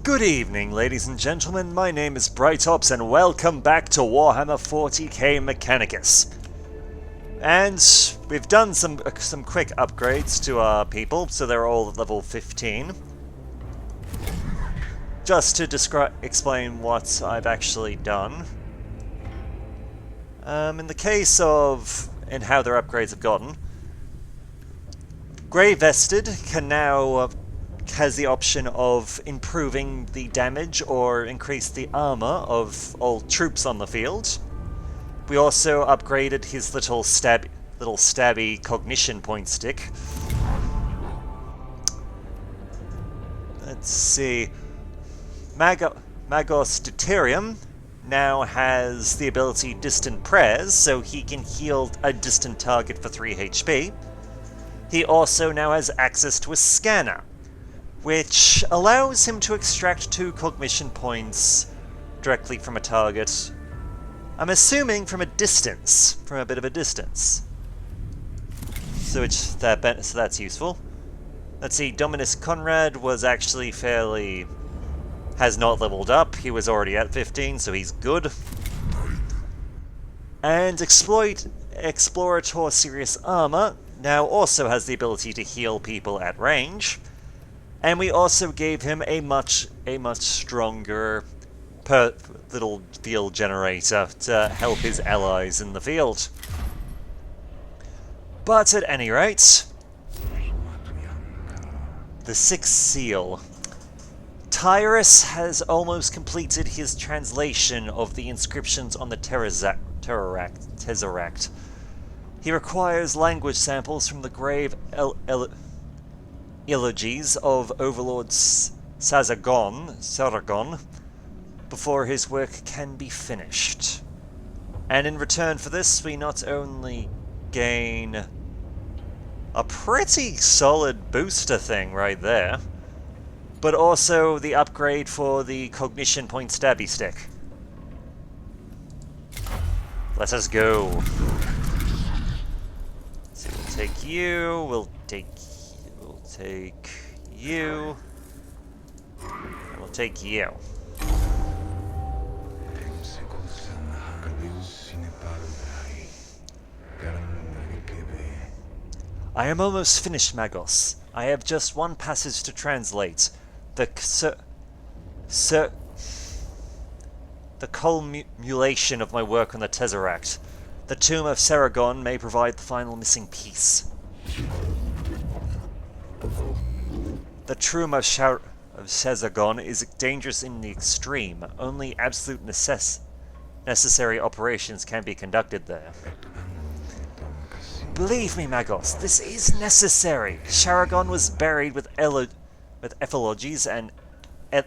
Good evening, ladies and gentlemen. My name is Brightops, and welcome back to Warhammer 40k Mechanicus. And we've done some quick upgrades to our people, so they're all at level 15. Just to explain what I've actually done. In the case of and how their upgrades have gotten, Grey Vested can now has the option of improving the damage or increase the armor of all troops on the field. We also upgraded his little stabby cognition point stick. Let's see. Magos Deuterium now has the ability Distant Prayers, so he can heal a distant target for 3 HP. He also now has access to a scanner, which allows him to extract 2 cognition points directly from a target. I'm assuming from a distance, from a bit of a distance. So that's useful. Let's see, Dominus Conrad was actually has not leveled up. He was already at 15, so he's good. And Explorator Serious Armor now also has the ability to heal people at range. And we also gave him a much stronger little field generator to help his allies in the field. But at any rate, the 6th seal. Tyrus has almost completed his translation of the inscriptions on the Tesseract. He requires language samples from the grave eulogies of Overlord Sargon before his work can be finished. And in return for this, we not only gain a pretty solid booster thing right there, but also the upgrade for the Cognition Point Stabby Stick. Let us go. So we'll take you, we'll take you, and we'll take you. I am almost finished, Magos. I have just one passage to translate. The culmination of my work on the Tesseract. The tomb of Sargon may provide the final missing piece. The tomb of Sargon is dangerous in the extreme. Only absolute necessary operations can be conducted there. Believe me, Magos, this is necessary. Sargon was buried with effigies and Yet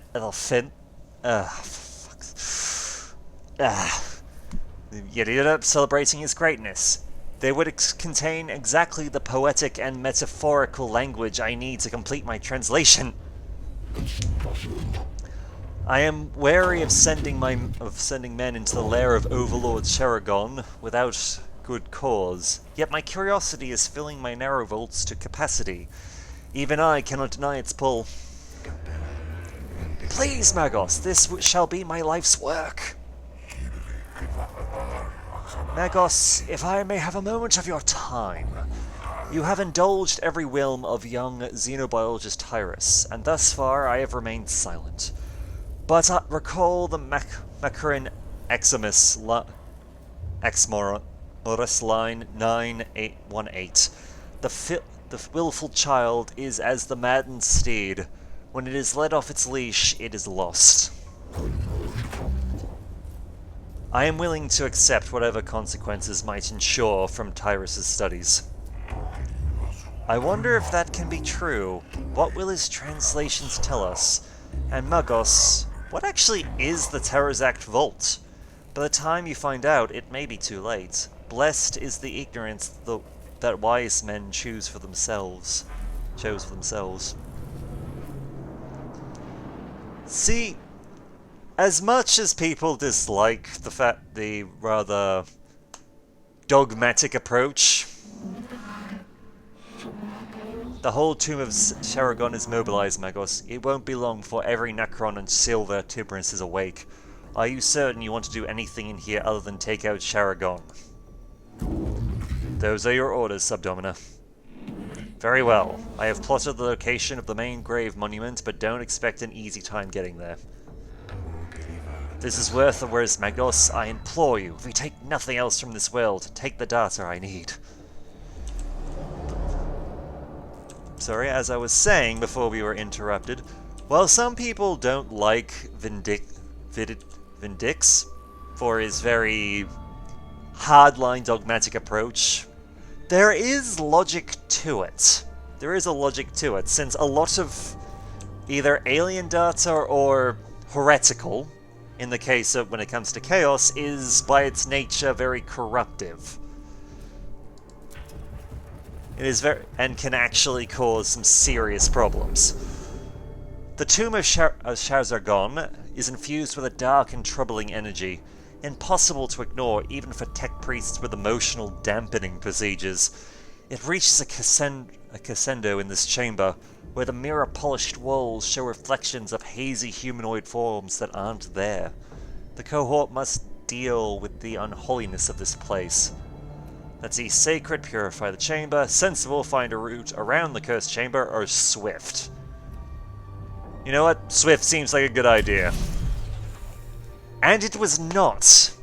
he ended up celebrating his greatness. They would contain exactly the poetic and metaphorical language I need to complete my translation. I am wary of sending men into the lair of Overlord Sargon without good cause. Yet my curiosity is filling my narrow vaults to capacity. Even I cannot deny its pull. Please, Magos, this shall be my life's work. Magos, if I may have a moment of your time. You have indulged every whim of young xenobiologist Tyrus, and thus far I have remained silent. But recall the Macarin Eximus Exmoris line 9818. The willful child is as the maddened steed. When it is let off its leash, it is lost. I am willing to accept whatever consequences might ensure from Tyrus's studies. I wonder if that can be true. What will his translations tell us? And Magos, what actually is the Tesseract Vault? By the time you find out, it may be too late. Blessed is the ignorance that wise men chose for themselves. See, as much as people dislike the rather dogmatic approach The whole tomb of Sharagon is mobilized, Magos. It won't be long before every Necron and Silver Tiberinus is awake. Are you certain you want to do anything in here other than take out Sharagon? Those are your orders, Subdomina. Very well. I have plotted the location of the main grave monument, but don't expect an easy time getting there. This is worth the words, Magos. I implore you, if we take nothing else from this world, take the data I need. Sorry, as I was saying before we were interrupted, while some people don't like Vindix for his very hardline dogmatic approach, there is logic to it. There is a logic to it, since a lot of either alien data or heretical, in the case of when it comes to chaos, is by its nature very corruptive. It is and can actually cause some serious problems. The tomb of Shazargon is infused with a dark and troubling energy, impossible to ignore even for tech priests with emotional dampening procedures. It reaches a crescendo in this chamber, where the mirror-polished walls show reflections of hazy humanoid forms that aren't there. The cohort must deal with the unholiness of this place. Let's see, sacred, purify the chamber, sensible, find a route around the cursed chamber, or swift. You know what? Swift seems like a good idea. And it was not.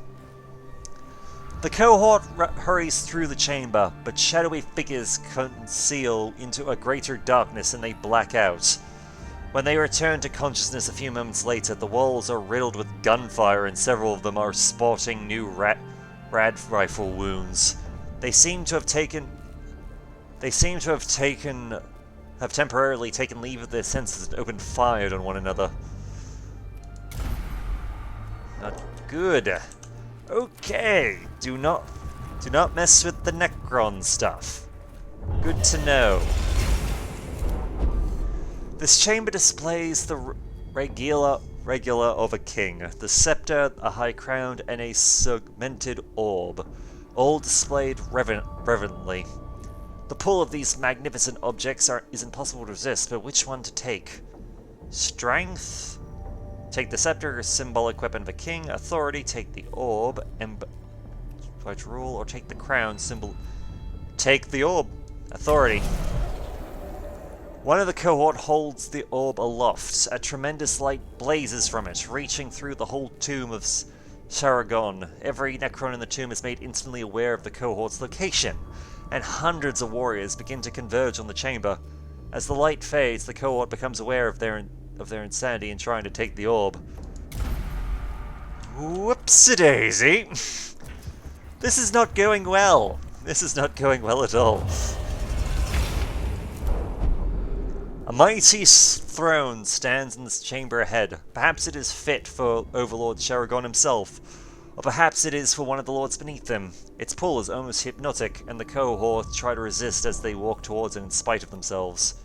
The cohort hurries through the chamber, but shadowy figures conceal into a greater darkness and they black out. When they return to consciousness a few moments later, the walls are riddled with gunfire and several of them are sporting new rad rifle wounds. They seem to have temporarily taken leave of their senses and opened fire on one another. Not good. Okay, do not mess with the Necron stuff. Good to know. This chamber displays the regula of a king, the scepter, a high crown, and a segmented orb, all displayed reverently. The pull of these magnificent objects is impossible to resist, but which one to take? Strength? Take the scepter, symbolic weapon of a king. Authority, take the orb. Right rule, or take the crown, symbol. Take the orb. Authority. One of the cohort holds the orb aloft. A tremendous light blazes from it, reaching through the whole tomb of Sharagon. Every Necron in the tomb is made instantly aware of the cohort's location, and hundreds of warriors begin to converge on the chamber. As the light fades, the cohort becomes aware of their insanity in trying to take the orb. Whoopsie-daisy! This is not going well. This is not going well at all. A mighty throne stands in this chamber ahead. Perhaps it is fit for Overlord Sharagon himself, or perhaps it is for one of the lords beneath him. Its pull is almost hypnotic, and the cohort try to resist as they walk towards it in spite of themselves.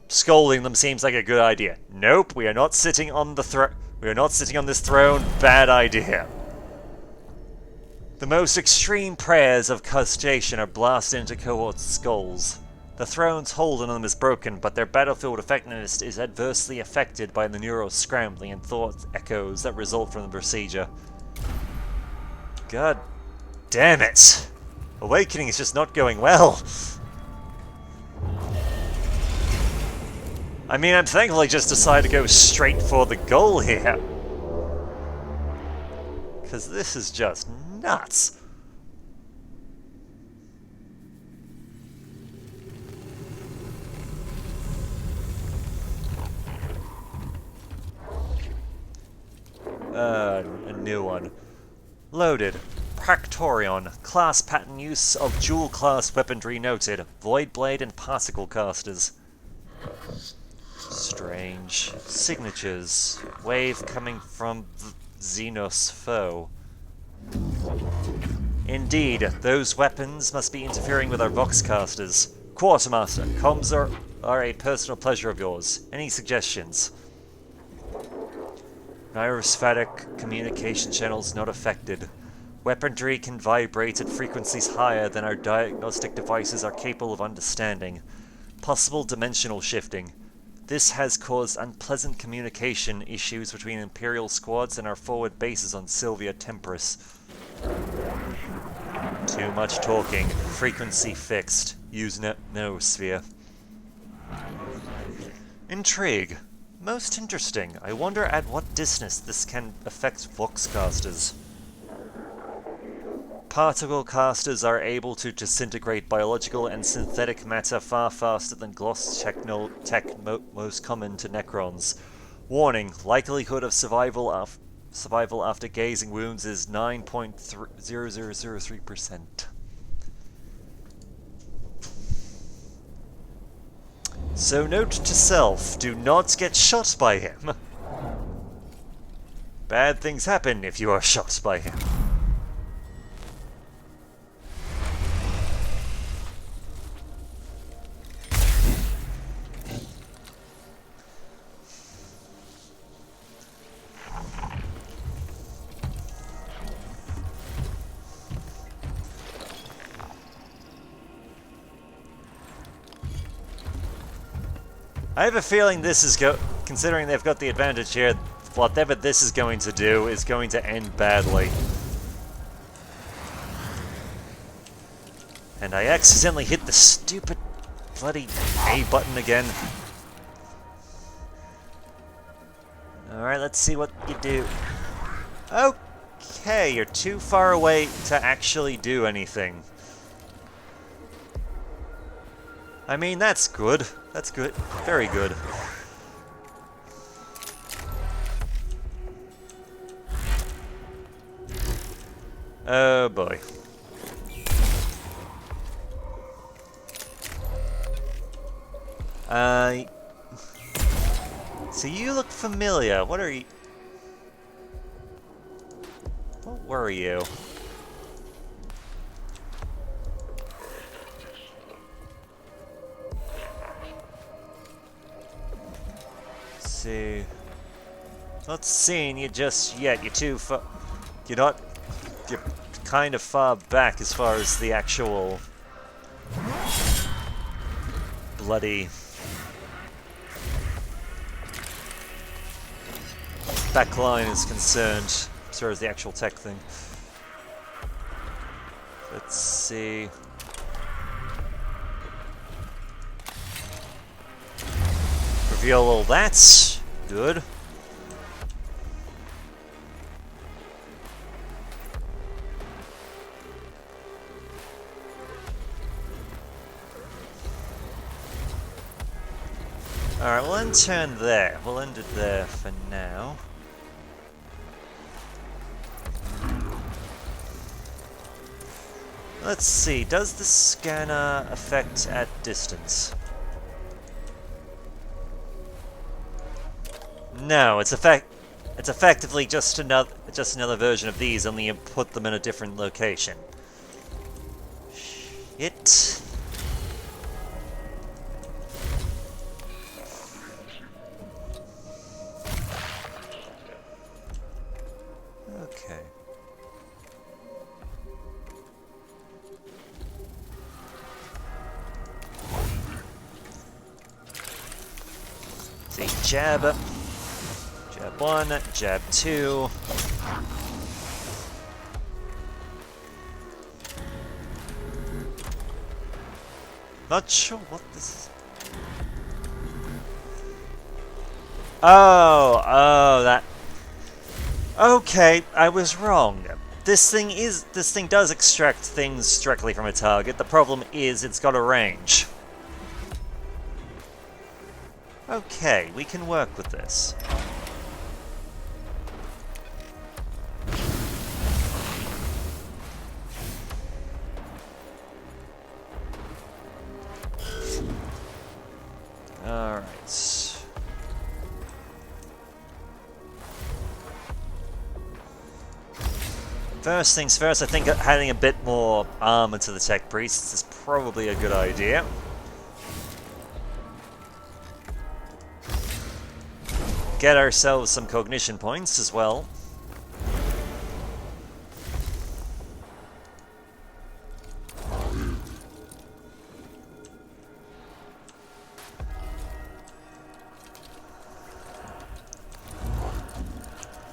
Scolding them seems like a good idea. Nope, we are not sitting on the we are not sitting on this throne. Bad idea. The most extreme prayers of castration are blasted into cohort's skulls. The throne's hold on them is broken, but their battlefield effectiveness is adversely affected by the neural scrambling and thought echoes that result from the procedure. God damn it! Awakening is just not going well. I mean, I'm thankful I just decided to go straight for the goal here. Because this is just nuts. A new one. Loaded. Practorion. Class pattern use of dual-class weaponry noted. Void Blade and Particle Casters. Strange. Signatures. Wave coming from Xenos foe. Indeed, those weapons must be interfering with our Voxcasters. Quartermaster, comms are a personal pleasure of yours. Any suggestions? Neurophatic communication channels not affected. Weaponry can vibrate at frequencies higher than our diagnostic devices are capable of understanding. Possible dimensional shifting. This has caused unpleasant communication issues between Imperial squads and our forward bases on Sylvia Temporis. Too much talking. Frequency fixed. Use noosphere. Intrigue. Most interesting. I wonder at what distance this can affect voxcasters. Particle casters are able to disintegrate biological and synthetic matter far faster than gloss tech most common to Necrons. Warning, likelihood of survival after gazing wounds is 9.0003%. So note to self, do not get shot by him. Bad things happen if you are shot by him. I have a feeling this is considering they've got the advantage here, whatever this is going to do is going to end badly. And I accidentally hit the stupid bloody A button again. Alright, let's see what you do. Okay, you're too far away to actually do anything. I mean, that's good. That's good. Very good. Oh boy. So you look familiar. What are you? What were you? See, not seeing you just yet. You're too far. You're kind of far back as far as the actual bloody back line is concerned, as far as the actual tech thing. Let's see. Reveal all that. Good. Alright, we'll end turn there. We'll end it there for now. Let's see, does the scanner affect at distance? No, it's effectively just another version of these, only you put them in a different location. Shit. Okay. See, jab. Jab 1, jab 2. Not sure what this is. Oh, that. Okay, I was wrong. This thing does extract things directly from a target. The problem is it's got a range. Okay, we can work with this. Alright. First things first, I think adding a bit more armor to the tech priests is probably a good idea. Get ourselves some cognition points as well.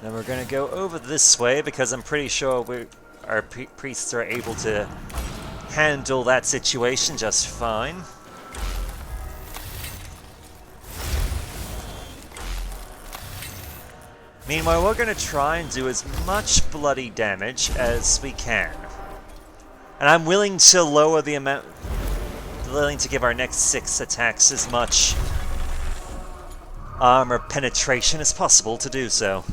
Then we're going to go over this way because I'm pretty sure our priests are able to handle that situation just fine. Meanwhile, we're going to try and do as much bloody damage as we can. And I'm willing to lower the amount... willing to give our next 6 attacks as much armor penetration as possible to do so.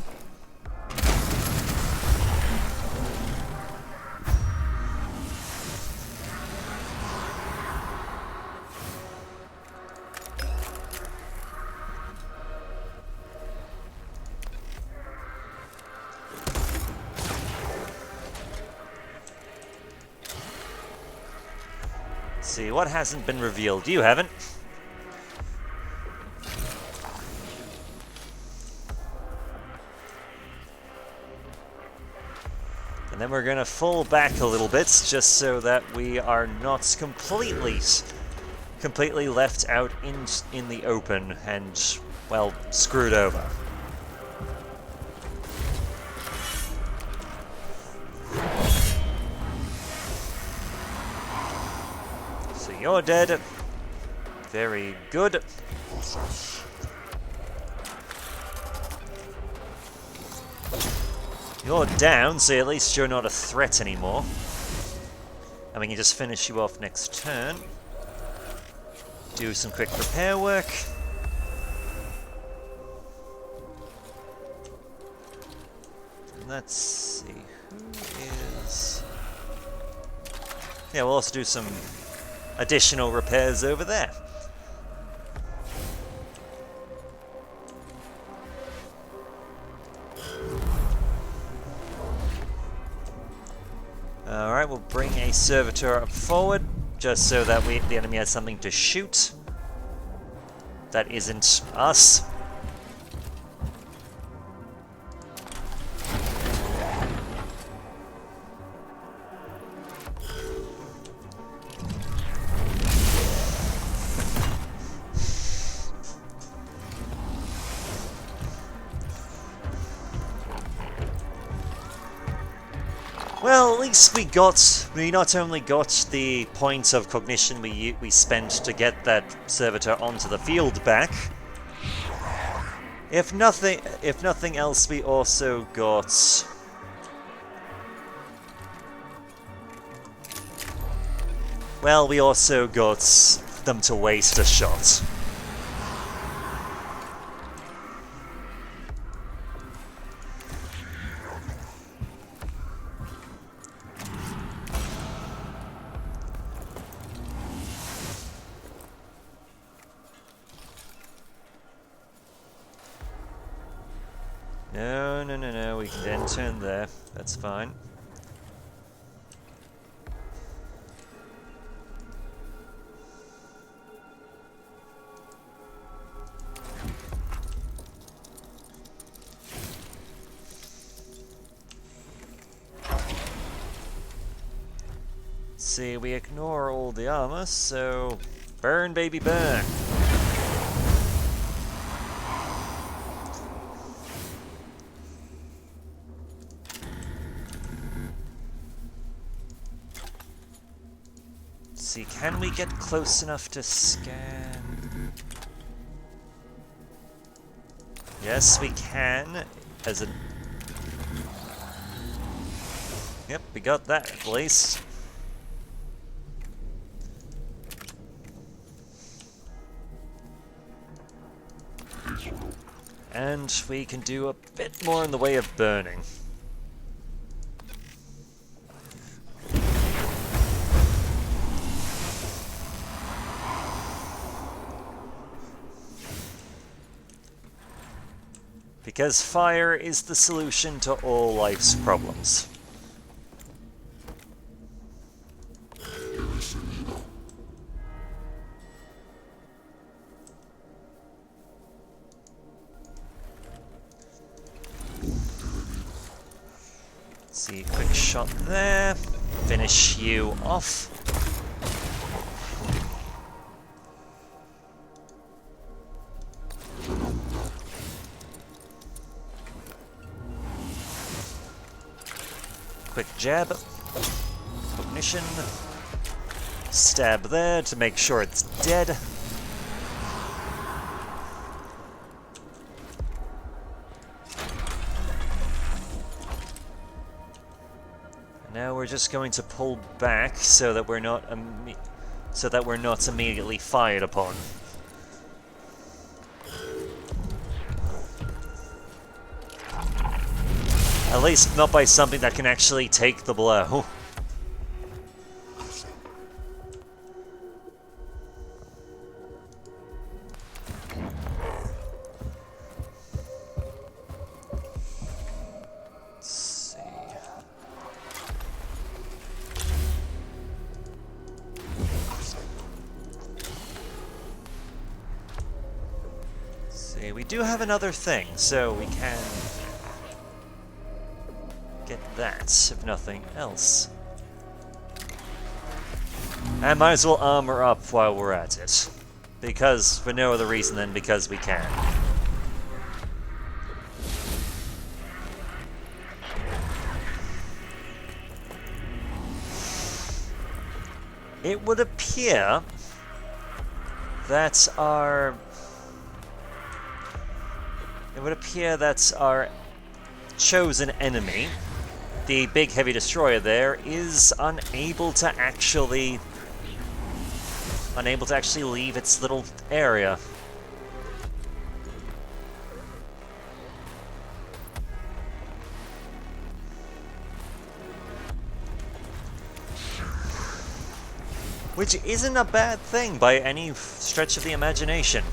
See, what hasn't been revealed? You haven't. And then we're going to fall back a little bit, just so that we are not completely left out in the open and, well, screwed over. So you're dead. Very good. You're down, so at least you're not a threat anymore. And we can just finish you off next turn. Do some quick repair work. And let's see, who is... Yeah, we'll also do some additional repairs over there. Alright, we'll bring a servitor up forward, just so that the enemy has something to shoot. That isn't us. Well, at least we not only got the point of cognition we spent to get that servitor onto the field back. If nothing else, we also got... Well, we also got them to waste a shot. No, we can then turn there. That's fine. See, we ignore all the armor, so burn, baby, burn. See, can we get close enough to scan? Yes, we can. Yep, we got that at least. And we can do a bit more in the way of burning. Because fire is the solution to all life's problems. See, quick shot there. Finish you off. Quick jab. Cognition. Stab there to make sure it's dead. Now we're just going to pull back so that we're not immediately fired upon. At least not by something that can actually take the blow. We do have another thing, so we can get that, if nothing else. And might as well armor up while we're at it. Because, for no other reason than because we can. It would appear that our chosen enemy, the big heavy destroyer there, is unable to actually leave its little area. Which isn't a bad thing by any stretch of the imagination.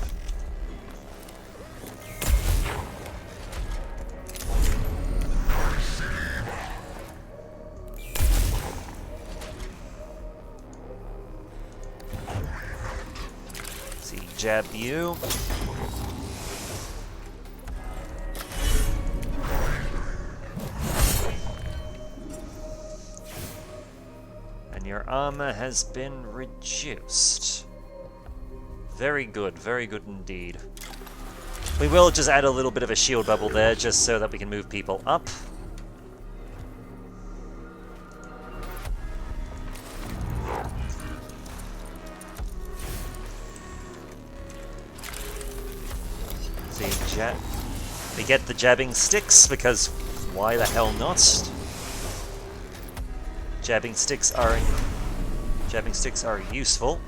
Jab you. And your armor has been reduced. Very good indeed. We will just add a little bit of a shield bubble there, just so that we can move people up. We get the jabbing sticks, because why the hell not? Jabbing sticks are useful.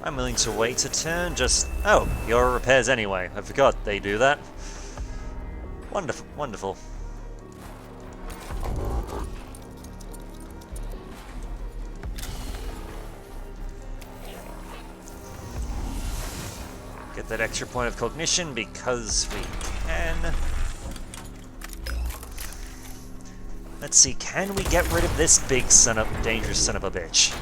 I'm willing to wait a turn, just... Oh, your repairs anyway. I forgot they do that. Wonderful, wonderful. Get that extra point of cognition because we can. Let's see, can we get rid of this big dangerous son of a bitch?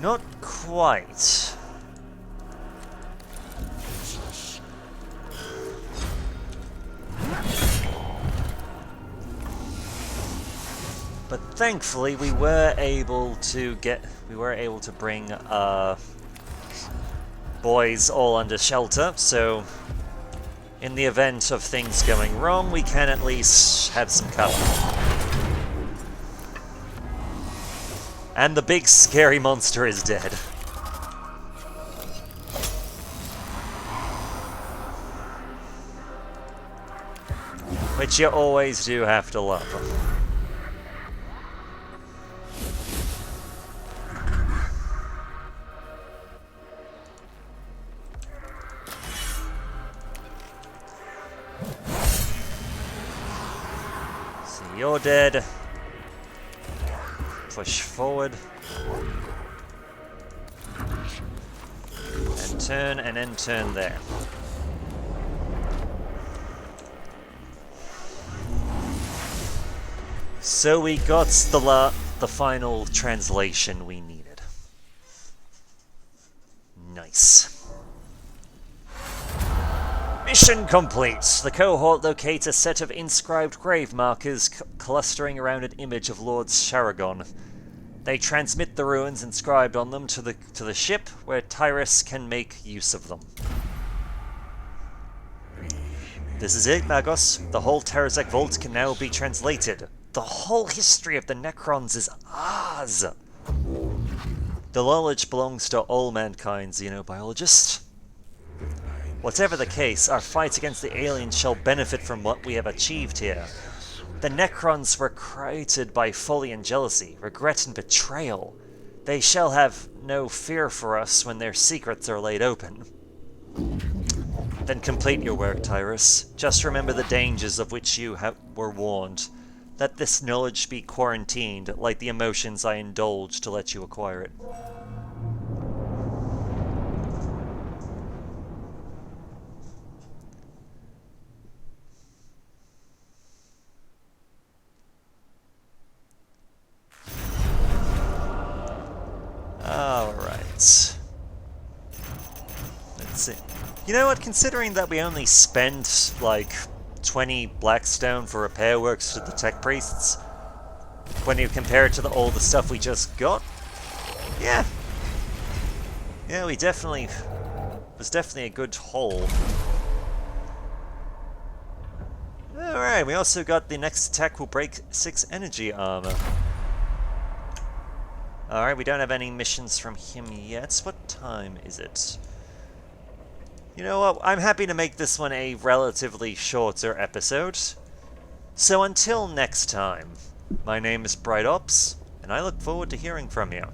Not quite. But thankfully we were able to bring boys all under shelter, so in the event of things going wrong, we can at least have some cover. And the big scary monster is dead. Which you always do have to love. So you're dead. Push forward. And turn, and then turn there. So we got the final translation we needed. nice. Mission complete! The cohort locates a set of inscribed grave markers clustering around an image of Lord Sharagon. They transmit the ruins inscribed on them to the ship, where Tyrus can make use of them. This is it, Magos. The whole Terrazek Vault can now be translated. The whole history of the Necrons is ours! The knowledge belongs to all mankind, xenobiologist. Whatever the case, our fight against the aliens shall benefit from what we have achieved here. The Necrons were created by folly and jealousy, regret and betrayal. They shall have no fear for us when their secrets are laid open. Then complete your work, Tyrus. Just remember the dangers of which you were warned. Let this knowledge be quarantined, like the emotions I indulge to let you acquire it. Alright. Let's see. You know what, considering that we only spent, like, 20 Blackstone for repair works to the tech priests, when you compare it to all the stuff we just got, yeah. Yeah, was definitely a good haul. Alright, we also got the next attack will break 6 energy armor. Alright, we don't have any missions from him yet. What time is it? You know what? I'm happy to make this one a relatively shorter episode. So until next time, my name is Bright Ops, and I look forward to hearing from you.